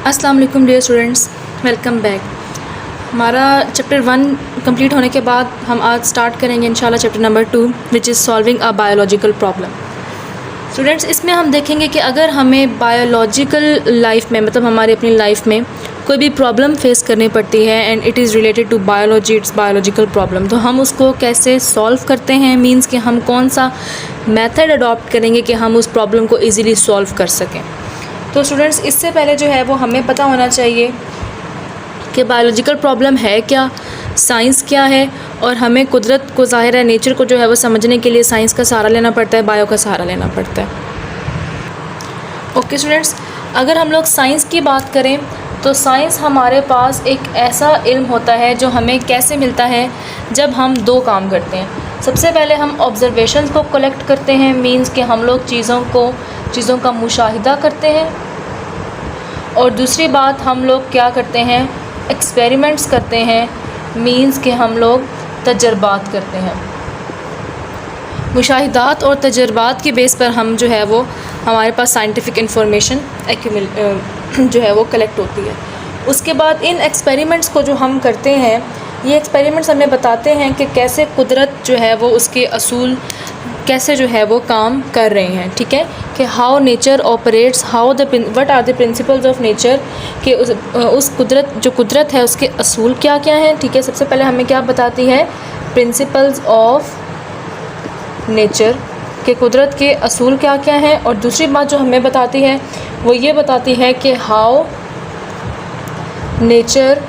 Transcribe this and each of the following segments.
अस्सलाम वालेकुम dear students, welcome back. हमारा चैप्टर 1 कंप्लीट होने के बाद हम आज स्टार्ट करेंगे इंशाल्लाह chapter number 2 which is solving a biological problem. Students, इसमें हम देखेंगे कि अगर हमें बायोलॉजिकल लाइफ में मतलब हमारी अपनी लाइफ में कोई भी प्रॉब्लम फेस करनी पड़ती है and it is related to biology, it's biological problem, तो हम उसको कैसे सॉल्व करते हैं, मींस कि हम कौन सा मेथड अडॉप्ट करेंगे कि हम उस प्रॉब्लम को ईज़िली सॉल्व कर सकें। तो स्टूडेंट्स, इससे पहले जो है वो हमें पता होना चाहिए कि बायोलॉजिकल प्रॉब्लम है क्या, साइंस क्या है, और हमें कुदरत को, ज़ाहिर है नेचर को जो है वो समझने के लिए साइंस का सहारा लेना पड़ता है, बायो का सहारा लेना पड़ता है। ओके स्टूडेंट्स, अगर हम लोग साइंस की बात करें तो साइंस हमारे पास एक ऐसा इल्म होता है जो हमें कैसे मिलता है जब हम दो काम करते हैं। सबसे पहले हम ऑब्ज़र्वेशंस को कलेक्ट करते हैं, मींस कि हम लोग चीज़ों का मुशाहिदा करते हैं, और दूसरी बात हम लोग क्या करते हैं, एक्सपेरिमेंट्स करते हैं, मींस कि हम लोग तजर्बात करते हैं। मुशाहिदात और तजर्बात के बेस पर हम जो है वो हमारे पास साइंटिफिक इंफॉर्मेशन जो है वो कलेक्ट होती है। उसके बाद इन एक्सपेरिमेंट्स को जो हम करते हैं, ये एक्सपेरिमेंट्स हमें बताते हैं कि कैसे कुदरत जो है वो उसके असूल कैसे जो है वो काम कर रहे हैं। ठीक है, कि how nature operates, what are the principles of nature, कि उस कुदरत है उसके असूल क्या क्या हैं। ठीक है, सबसे पहले हमें क्या बताती है, प्रिंसिपल्स ऑफ नेचर, कि कुदरत के असूल क्या क्या हैं, और दूसरी बात जो हमें बताती है वो ये बताती है कि हाउ नेचर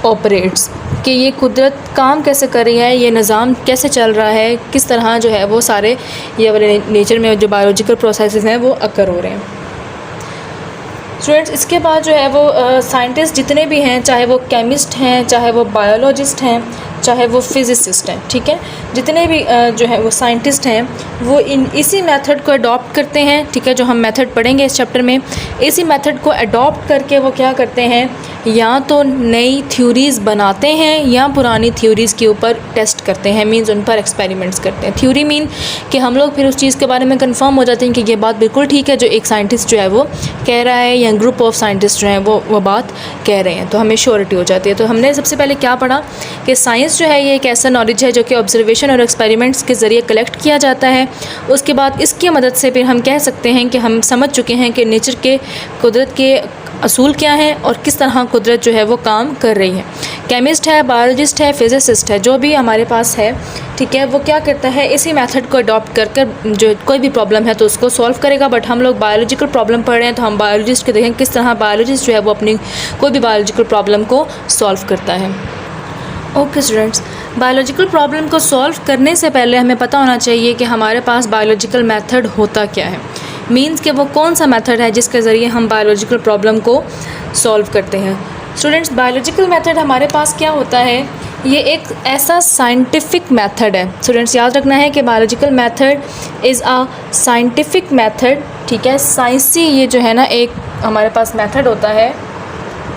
ऑपरेट्स, कि ये कुदरत काम कैसे कर रही है, ये निज़ाम कैसे चल रहा है, किस तरह जो है वो सारे ये वाले नेचर में जो बायोलॉजिकल प्रोसेसेस हैं वो अकर हो रहे हैं। स्टूडेंट्स, इसके बाद जो है वो साइंटिस्ट जितने भी हैं, चाहे वो केमिस्ट हैं, चाहे वो बायोलॉजिस्ट हैं, चाहे वो फिज़िसिस्ट हैं, ठीक है, जितने भी जो है वो साइंटिस्ट हैं वो इसी मेथड को अडॉप्ट करते हैं। ठीक है, जो हम मेथड पढ़ेंगे इस चैप्टर में, इसी मेथड को अडॉप्ट करके वो क्या करते हैं, या तो नई थ्योरीज़ बनाते हैं या पुरानी थ्योरीज़ के ऊपर टेस्ट करते हैं, मींस उन पर एक्सपेरिमेंट्स करते हैं। थ्योरी मीन कि हम लोग फिर उस चीज़ के बारे में कंफर्म हो जाते हैं कि ये बात बिल्कुल ठीक है जो एक साइंटिस्ट जो है वो कह रहा है, या ग्रुप ऑफ साइंटिस्ट जो हैं वो बात कह रहे हैं, तो हमें श्योरिटी हो जाती है। तो हमने सबसे पहले क्या पढ़ा कि साइंस जो है ये एक ऐसा नॉलेज है जो कि ऑब्जर्वेशन और एक्सपेरिमेंट्स के ज़रिए कलेक्ट किया जाता है। उसके बाद इसकी मदद से फिर हम कह सकते हैं कि हम समझ चुके हैं कि नेचर के, कुदरत के असूल क्या हैं और किस तरह कुदरत जो है वो काम कर रही है। केमिस्ट है, बायोलॉजिस्ट है, फिज़िसिस्ट है, जो भी हमारे पास है, ठीक है, वो क्या करता है, इसी मेथड को अडॉप्ट कर कर जो कोई भी प्रॉब्लम है तो उसको सॉल्व करेगा। बट हम लोग बायोलॉजिकल प्रॉब्लम पढ़ रहे हैं तो हम बायोलॉजिस्ट को देखें किस तरह बायोलॉजिस्ट जो है वो अपनी कोई भी बायोलॉजिकल प्रॉब्लम को सॉल्व करता है। ओके स्टूडेंट्स, बायोलॉजिकल प्रॉब्लम को सॉल्व करने से पहले हमें पता होना चाहिए कि हमारे पास बायोलॉजिकल मेथड होता क्या है, मींस कि वो कौन सा मेथड है जिसके ज़रिए हम बायोलॉजिकल प्रॉब्लम को सॉल्व करते हैं। स्टूडेंट्स, बायोलॉजिकल मेथड हमारे पास क्या होता है, ये एक ऐसा साइंटिफिक मेथड है। स्टूडेंट्स, याद रखना है कि biological method is a scientific method. ठीक है, साइंसी ये जो है ना एक हमारे पास मेथड होता है।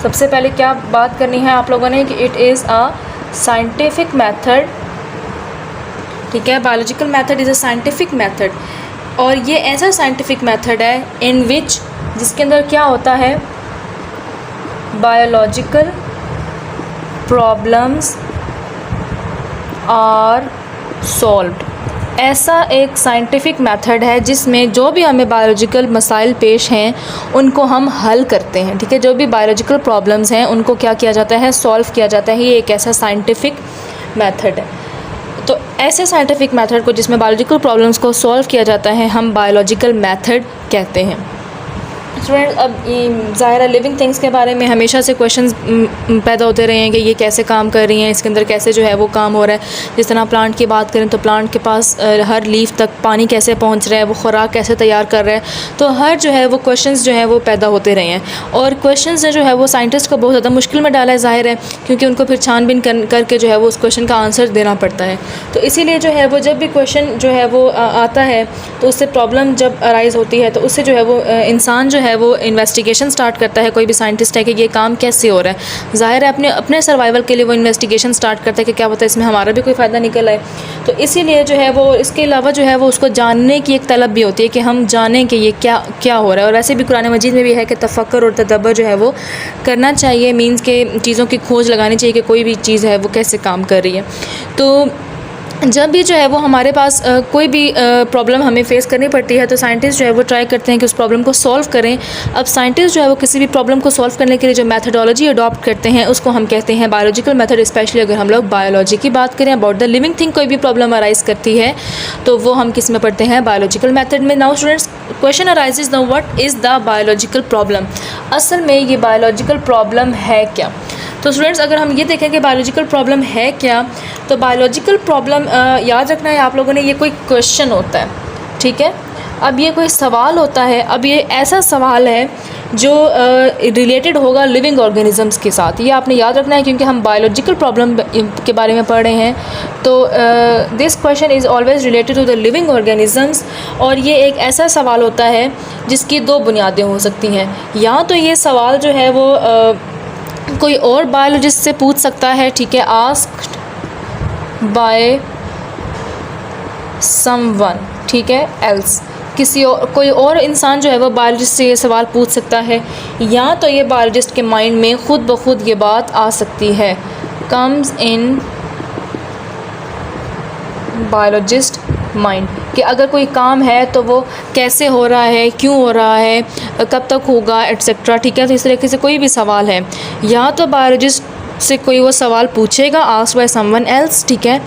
सबसे पहले क्या बात करनी है आप लोगों ने कि it is a scientific method. ठीक है, biological method is a scientific method, और ये ऐसा साइंटिफिक मेथड है इन विच, जिसके अंदर क्या होता है, बायोलॉजिकल प्रॉब्लम्स आर सॉल्व्ड। ऐसा एक साइंटिफिक मेथड है जिसमें जो भी हमें बायोलॉजिकल मसाइल पेश हैं उनको हम हल करते हैं। ठीक है, जो भी बायोलॉजिकल प्रॉब्लम्स हैं उनको क्या किया जाता है, सॉल्व किया जाता है। ये एक ऐसा साइंटिफिक मेथड है। तो ऐसे साइंटिफिक मेथड को जिसमें बायोलॉजिकल प्रॉब्लम्स को सॉल्व किया जाता है हम बायोलॉजिकल मेथड कहते हैं। स्टूडेंट, अब ज़ाहिर है लिविंग थिंग्स के बारे में हमेशा से क्वेश्चंस पैदा होते रहे हैं कि ये कैसे काम कर रही हैं, इसके अंदर कैसे जो है वो काम हो रहा है। जिस तरह प्लांट की बात करें तो प्लांट के पास हर लीफ तक पानी कैसे पहुंच रहा है, वो खुराक कैसे तैयार कर रहा है, तो हर जो है वो क्वेश्चंस जो है वो पैदा होते रहे हैं। और क्वेश्चंस ने जो है वो साइंटिस्ट को बहुत ज़्यादा मुश्किल में डाला है, ज़ाहिर है, क्योंकि उनको फिर छानबीन करके जो है वो उस क्वेश्चन का आंसर देना पड़ता है। तो इसीलिए जो है वो जब भी क्वेश्चन जो है वो आता है तो उससे प्रॉब्लम जब अराइज़ होती है तो उससे जो है वो इंसान जो है वो इन्वेस्टिगेशन स्टार्ट करता है, कोई भी साइंटिस्ट है कि ये काम कैसे हो रहा है, ज़ाहिर है अपने अपने सर्वाइवल के लिए वो इन्वेस्टिगेशन स्टार्ट करता है कि क्या पता इसमें हमारा भी कोई फ़ायदा निकल आए। तो इसीलिए जो है वो इसके अलावा जो है वो उसको जानने की एक तलब भी होती है कि हम जानें कि ये क्या क्या हो रहा है। और वैसे भी कुरान मजीद में भी है कि तफक्कुर और तदब्बर जो है वो करना चाहिए, मीन्स के चीज़ों की खोज लगानी चाहिए कि कोई भी चीज़ है वो कैसे काम कर रही है। तो जब भी जो है वो हमारे पास कोई भी प्रॉब्लम हमें फ़ेस करनी पड़ती है तो साइंटिस्ट जो है वो ट्राई करते हैं कि उस प्रॉब्लम को सॉल्व करें। अब साइंटिस्ट जो है वो किसी भी प्रॉब्लम को सॉल्व करने के लिए जो मेथडोलॉजी अडॉप्ट करते हैं उसको हम कहते हैं बायोलॉजिकल मेथड। स्पेशली अगर हम लोग बायोलॉजी की बात करें, अबाउट द लिविंग थिंग कोई भी प्रॉब्लम अराइज़ करती है तो वो हम किस में पढ़ते हैं, बायोलॉजिकल मेथड में। Now students, question arises now, what is the biological problem? असल में ये बायोलॉजिकल प्रॉब्लम है क्या? तो स्टूडेंट्स, अगर हम ये देखें कि बायोलॉजिकल प्रॉब्लम है क्या, तो बायोलॉजिकल प्रॉब्लम याद रखना है आप लोगों ने, ये कोई क्वेश्चन होता है, ठीक है। अब ये कोई सवाल होता है, अब ये ऐसा सवाल है जो रिलेटेड होगा लिविंग ऑर्गेनिज़म्स के साथ, ये आपने याद रखना है क्योंकि हम बायोलॉजिकल प्रॉब्लम के बारे में पढ़ रहे हैं। तो this question is always related to the living organisms, और ये एक ऐसा सवाल होता है जिसकी दो बुनियादें हो सकती हैं। या तो ये सवाल जो है वो कोई और बायोलॉजिस्ट से पूछ सकता है, ठीक है, आस्क्ड बाय समवन, ठीक है, एल्स, किसी और कोई और इंसान जो है वो बायोलॉजिस्ट से ये सवाल पूछ सकता है। या तो ये बायोलॉजिस्ट के माइंड में ख़ुद ब खुद ये बात आ सकती है, कम्स इन बायोलॉजिस्ट माइंड, कि अगर कोई काम है तो वो कैसे हो रहा है, क्यों हो रहा है, कब तक होगा, एट्सेट्रा, ठीक है। तो इस तरीके से कोई भी सवाल है, या तो बायोलॉजिस्ट से कोई वो सवाल पूछेगा, आस्क्ड बाय समवन एल्स, ठीक है,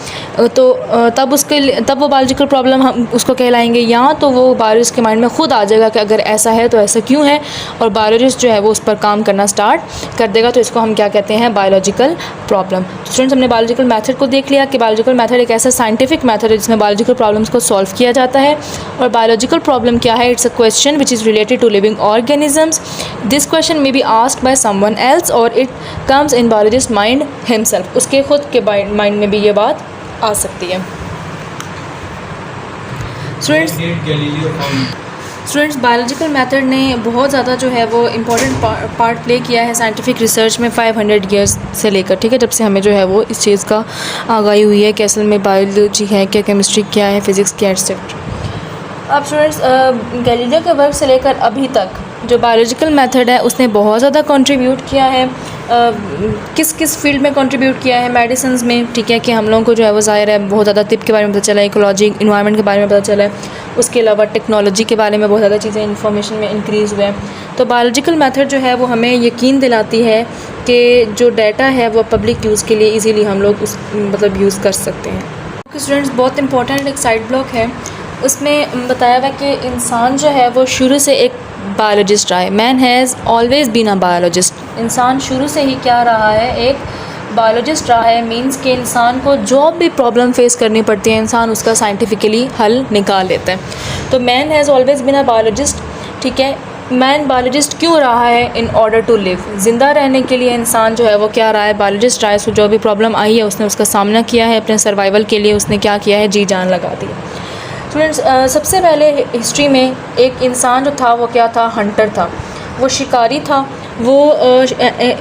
तो तब वो बायोलॉजिकल प्रॉब्लम हम उसको कहलाएंगे। या तो वो बायोलॉजिस्ट के माइंड में ख़ुद आ जाएगा कि अगर ऐसा है तो ऐसा क्यों है, और बायोलॉजिस्ट जो है वो उस पर काम करना स्टार्ट कर देगा, तो इसको हम क्या कहते हैं, बायोलॉजिकल प्रॉब्लम। स्टूडेंट्स, हमने बायोलॉजिकल मेथड को देख लिया कि बायोलॉजिकल मेथड एक ऐसा साइंटिफिक मेथड है जिसमें बायोलॉजिकल प्रॉब्लम्स को सॉल्व किया जाता है। और बायोलॉजिकल प्रॉब्लम क्या है, it's a question which is related to living organisms. This question may be asked by someone else और it comes in biologist mind himself, उसके खुद के माइंड में भी ये बात आ सकती है। स्टूडेंट्स, बायोलॉजिकल मेथड ने बहुत ज़्यादा जो है वो इम्पोर्टेंट पार्ट प्ले किया है साइंटिफिक रिसर्च में 500 ईयर्स से लेकर, ठीक है, जब से हमें जो है वो इस चीज़ का आगाही हुई है कि असल में बायोलॉजी है क्या, केमिस्ट्री क्या है, फिज़िक्स क्या, एटसेट्रा। अब स्टूडेंट्स, गैलीलियो के वर्क से लेकर अभी तक जो बायोलॉजिकल मेथड है उसने बहुत ज़्यादा कंट्रीब्यूट किया है। किस किस फील्ड में कंट्रीब्यूट किया है, मेडिसिन्स में, ठीक है, कि हम लोगों को जो है वो ज़ाहिर है बहुत ज़्यादा तिब के बारे में पता चला है, इकोलॉजी, इन्वायरमेंट के बारे में पता चला है, उसके अलावा टेक्नोलॉजी के बारे में बहुत ज़्यादा चीज़ें इन्फॉर्मेशन में इंक्रीज़ हुए हैं। तो बायोलॉजिकल मेथड जो है वो हमें यकीन दिलाती है कि जो डाटा है वो पब्लिक यूज़ के लिए ईज़िली हम लोग उस यूज़ कर सकते हैं। स्टूडेंट्स, बहुत इंपॉर्टेंट एक साइड ब्लॉक है, उसमें बताया हुआ कि इंसान जो है वो शुरू से एक बायोलॉजिस्ट रहा है। Man has always been a biologist. इंसान शुरू से ही क्या रहा है, एक बायोलॉजिस्ट रहा है। मींस कि इंसान को जो भी प्रॉब्लम फेस करनी पड़ती है इंसान उसका साइंटिफिकली हल निकाल लेता है। तो man has always been a biologist, ठीक है। मैन बायोलॉजिस्ट क्यों रहा है, इन ऑर्डर टू लिव, ज़िंदा रहने के लिए इंसान जो है वो क्या रहा है, बायोलॉजिस्ट रहा है। सो जो भी प्रॉब्लम आई है उसने उसका सामना किया है, अपने सर्वाइवल के लिए उसने क्या किया है, जी जान लगा दी। स्टूडेंट्स, सबसे पहले हिस्ट्री में एक इंसान जो था वो क्या था, हंटर था, वो शिकारी था। वो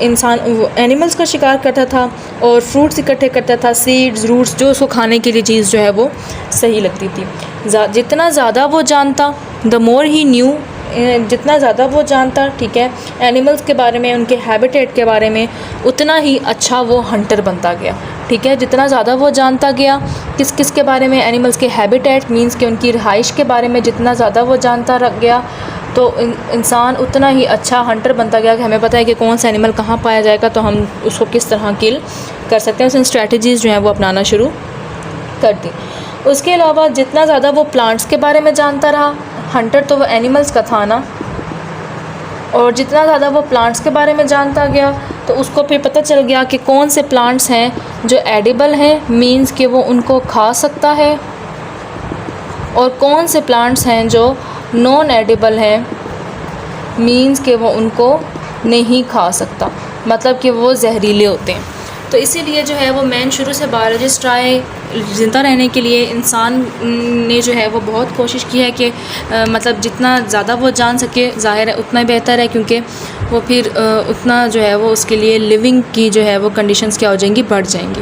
इंसान एनिमल्स का शिकार करता था और फ्रूट्स इकट्ठे करता था, सीड्स, रूट्स, जो उसको खाने के लिए चीज़ जो है वो सही लगती थी। जितना ज़्यादा वो जानता, द मोर ही न्यू, जितना ज़्यादा वो जानता, ठीक है, एनिमल्स के बारे में, उनके हैबिटेट के बारे में, उतना ही अच्छा वो हंटर बनता गया, ठीक है। जितना ज़्यादा वो जानता गया किस किस के बारे में, एनिमल्स के हैबिटेट मींस कि उनकी रिहाइश के बारे में जितना ज़्यादा वो जानता रह गया तो इंसान उतना ही अच्छा हंटर बनता गया कि हमें पता है कि कौन सा एनिमल कहाँ पाया जाएगा तो हम उसको किस तरह किल कर सकते हैं। उसने स्ट्रैटेजीज़ जो हैं वो अपनाना शुरू कर दी। उसके अलावा जितना ज़्यादा वो प्लांट्स के बारे में जानता रहा, हंटर तो वो एनिमल्स का था ना, और जितना ज़्यादा वो प्लांट्स के बारे में जानता गया तो उसको फिर पता चल गया कि कौन से प्लांट्स हैं जो एडिबल हैं, मींस कि वो उनको खा सकता है, और कौन से प्लांट्स हैं जो नॉन एडिबल हैं, मींस कि वो उनको नहीं खा सकता, मतलब कि वो जहरीले होते हैं। तो इसीलिए जो है वो मैन शुरू से बायोलॉजिस्ट रहा है, ज़िंदा रहने के लिए इंसान ने जो है वो बहुत कोशिश की है कि मतलब जितना ज़्यादा वो जान सके, ज़ाहिर है उतना ही बेहतर है, क्योंकि वो फिर उतना जो है वो उसके लिए लिविंग की जो है वो कंडीशंस क्या हो जाएंगी, बढ़ जाएंगी।